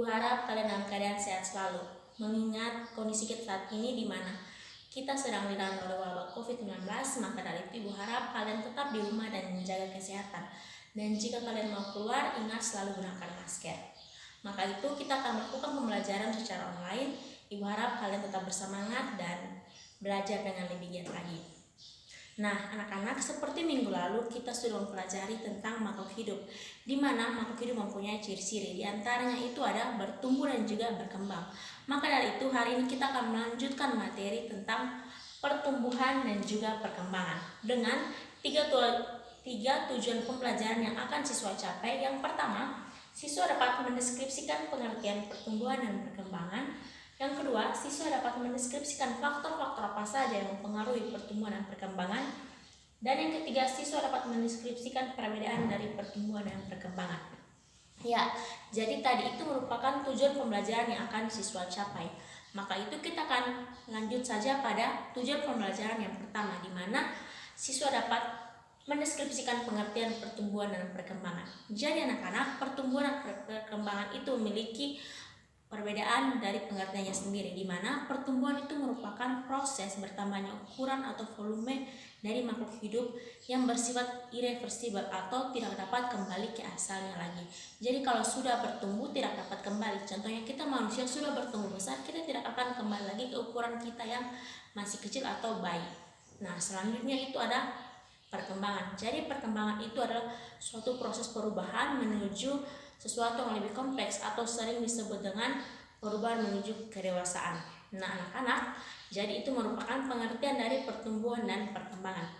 Ibu harap kalian dalam keadaan sehat selalu. Mengingat kondisi kita saat ini di mana kita sedang dilanda oleh wabah COVID-19, maka dari itu Ibu harap kalian tetap di rumah dan menjaga kesehatan. Dan jika kalian mau keluar, ingat selalu gunakan masker. Maka itu kita akan melakukan pembelajaran secara online. Ibu harap kalian tetap bersemangat dan belajar dengan lebih giat lagi. Nah, anak-anak, seperti minggu lalu kita sudah mempelajari tentang makhluk hidup, di mana makhluk hidup mempunyai ciri-ciri. Di antaranya itu ada bertumbuh dan juga berkembang. Maka dari itu hari ini kita akan melanjutkan materi tentang pertumbuhan dan juga perkembangan dengan tiga tujuan pembelajaran yang akan siswa capai. Yang pertama, siswa dapat mendeskripsikan pengertian pertumbuhan dan perkembangan. Yang kedua, siswa dapat mendeskripsikan faktor-faktor apa saja yang mempengaruhi pertumbuhan dan perkembangan. Dan yang ketiga, siswa dapat mendeskripsikan perbedaan dari pertumbuhan dan perkembangan. Ya, jadi tadi itu merupakan tujuan pembelajaran yang akan siswa capai. Maka itu kita akan lanjut saja pada tujuan pembelajaran yang pertama, di mana siswa dapat mendeskripsikan pengertian pertumbuhan dan perkembangan. Jadi anak-anak, pertumbuhan dan perkembangan itu memiliki perbedaan dari pengertiannya sendiri, di mana pertumbuhan itu merupakan proses bertambahnya ukuran atau volume dari makhluk hidup yang bersifat irreversibel atau tidak dapat kembali ke asalnya lagi. Jadi kalau sudah bertumbuh tidak dapat kembali. Contohnya kita manusia sudah bertumbuh besar, kita tidak akan kembali lagi ke ukuran kita yang masih kecil atau bayi. Nah, selanjutnya itu ada perkembangan. Jadi perkembangan itu adalah suatu proses perubahan menuju sesuatu yang lebih kompleks atau sering disebut dengan perubahan menuju kedewasaan. Nah, anak-anak, jadi itu merupakan pengertian dari pertumbuhan dan perkembangan.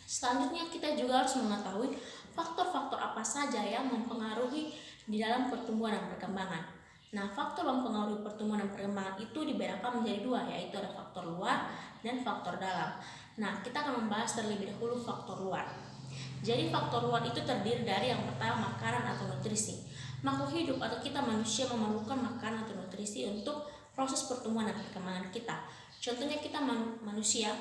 Selanjutnya kita juga harus mengetahui faktor-faktor apa saja yang mempengaruhi di dalam pertumbuhan dan perkembangan. Nah, faktor yang mempengaruhi pertumbuhan dan perkembangan itu dibedakan menjadi dua, yaitu ada faktor luar dan faktor dalam. Nah, kita akan membahas terlebih dahulu faktor luar. Jadi faktor luar itu terdiri dari yang pertama makanan atau nutrisi. Makhluk hidup atau kita manusia memerlukan makanan atau nutrisi untuk proses pertumbuhan dan perkembangan kita. Contohnya kita manusia,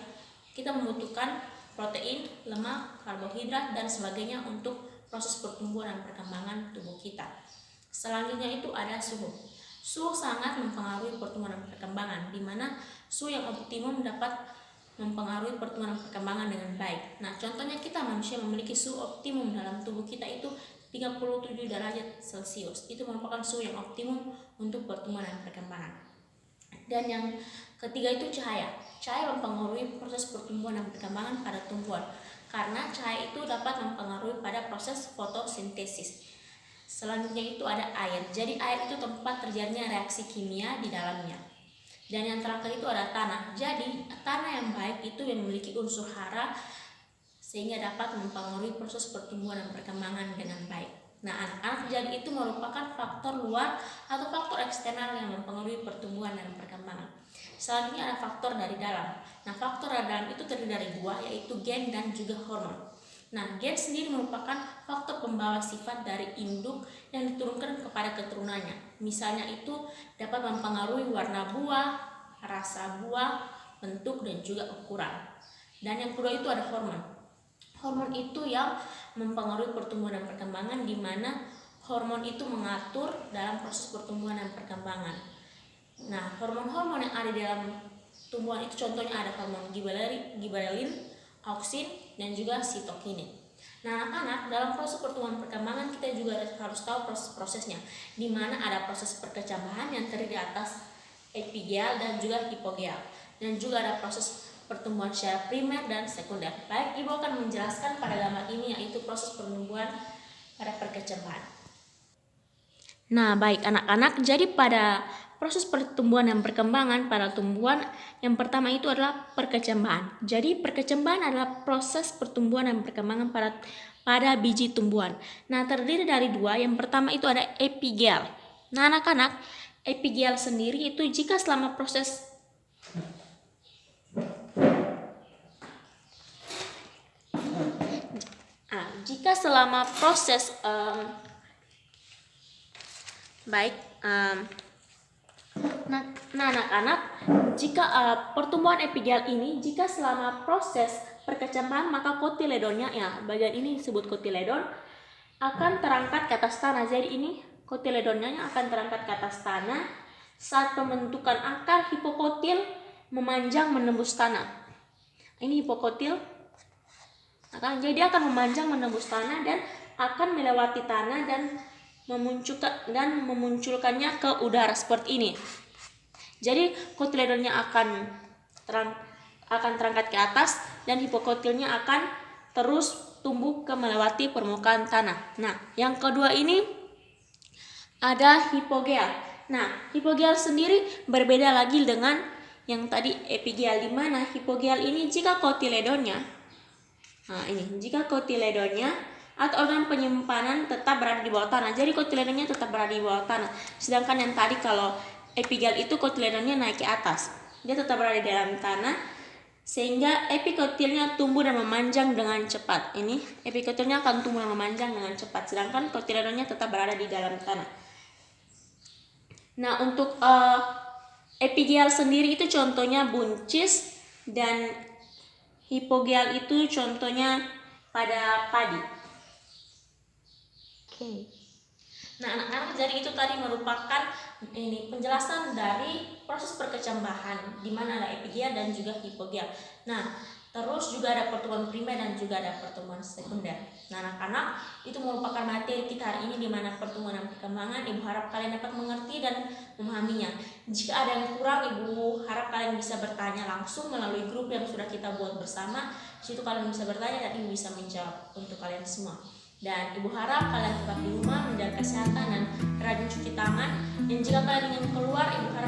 kita membutuhkan protein, lemak, karbohidrat, dan sebagainya untuk proses pertumbuhan dan perkembangan tubuh kita. Selanjutnya itu ada suhu. Suhu sangat mempengaruhi pertumbuhan dan perkembangan, di mana suhu yang optimum dapat mempengaruhi pertumbuhan dan perkembangan dengan baik. Nah, contohnya kita manusia memiliki suhu optimum dalam tubuh kita itu 37 derajat Celcius. Itu merupakan suhu yang optimum untuk pertumbuhan dan perkembangan. Dan yang ketiga itu cahaya. Cahaya mempengaruhi proses pertumbuhan dan perkembangan pada tumbuhan, karena cahaya itu dapat mempengaruhi pada proses fotosintesis. Selanjutnya itu ada air. Jadi air itu tempat terjadinya reaksi kimia di dalamnya. Dan yang terakhir itu ada tanah. Jadi tanah yang baik itu yang memiliki unsur hara sehingga dapat mempengaruhi proses pertumbuhan dan perkembangan dengan baik. Nah, anak-anak, jadi itu merupakan faktor luar atau faktor eksternal yang mempengaruhi pertumbuhan dan perkembangan. Selanjutnya ada faktor dari dalam. Nah, faktor dari dalam itu terdiri dari dua, yaitu gen dan juga hormon. Nah, gen sendiri merupakan faktor pembawa sifat dari induk yang diturunkan kepada keturunannya. Misalnya itu dapat mempengaruhi warna buah, rasa buah, bentuk, dan juga ukuran. Dan yang kedua itu ada hormon. Hormon itu yang mempengaruhi pertumbuhan dan perkembangan, di mana hormon itu mengatur dalam proses pertumbuhan dan perkembangan. Nah, hormon-hormon yang ada di dalam tumbuhan itu contohnya ada hormon gibberellin, auksin, dan juga sitokinin. Nah, anak-anak, dalam proses pertumbuhan dan perkembangan kita juga harus tahu proses-prosesnya, di mana ada proses perkecambahan yang terdiri di atas epigeal dan juga hipogeal, dan juga ada proses pertumbuhan secara primer dan sekunder. Baik, Ibu akan menjelaskan pada gambar ini, yaitu proses pertumbuhan pada perkecambahan. Nah, baik anak-anak, jadi pada proses pertumbuhan dan perkembangan pada tumbuhan yang pertama itu adalah perkecambahan. Jadi perkecambahan adalah proses pertumbuhan dan perkembangan pada biji tumbuhan. Nah, terdiri dari dua. Yang pertama itu ada epigeal. Nah, anak-anak, epigeal sendiri itu jika selama proses Nah, anak-anak, jika pertumbuhan epigeal ini jika selama proses perkecambahan, maka kotiledonnya, ya bagian ini disebut kotiledon, akan terangkat ke atas tanah. Jadi ini kotiledonnya akan terangkat ke atas tanah. Saat pembentukan akar, hipokotil memanjang menembus tanah. Ini hipokotil jadi akan memanjang menembus tanah dan akan melewati tanah dan memunculkannya ke udara seperti ini. Jadi kotiledonnya akan terangkat ke atas dan hipokotilnya akan terus tumbuh ke melewati permukaan tanah. Nah, yang kedua ini ada hipogeal. Nah, hipogeal sendiri berbeda lagi dengan yang tadi epigeal, di mana hipogeal ini jika kotiledonnya atau organ penyimpanan tetap berada di bawah tanah. Jadi kotiledonnya tetap berada di bawah tanah. Sedangkan yang tadi kalau epigeal itu kotiledonnya naik ke atas. Dia tetap berada di dalam tanah sehingga epikotilnya tumbuh dan memanjang dengan cepat. Ini epikotilnya akan tumbuh dan memanjang dengan cepat, sedangkan kotiledonnya tetap berada di dalam tanah. Nah, untuk epigeal sendiri itu contohnya buncis, dan hipogeal itu contohnya pada padi. Nah, anak-anak, jadi itu tadi merupakan penjelasan dari proses perkecambahan di mana ada epigeal dan juga hipogeal. Nah, terus juga ada pertumbuhan primer dan juga ada pertumbuhan sekunder. Nah, anak-anak, itu merupakan materi kita hari ini di mana pertumbuhan dan perkembangan. Ibu harap kalian dapat mengerti dan memahaminya. Jika ada yang kurang, Ibu harap kalian bisa bertanya langsung melalui grup yang sudah kita buat bersama. Di situ kalian bisa bertanya dan Ibu bisa menjawab untuk kalian semua. Dan Ibu harap kalian tetap di rumah, menjaga kesehatan dan rajin cuci tangan. Dan jika kalian ingin keluar, Ibu harap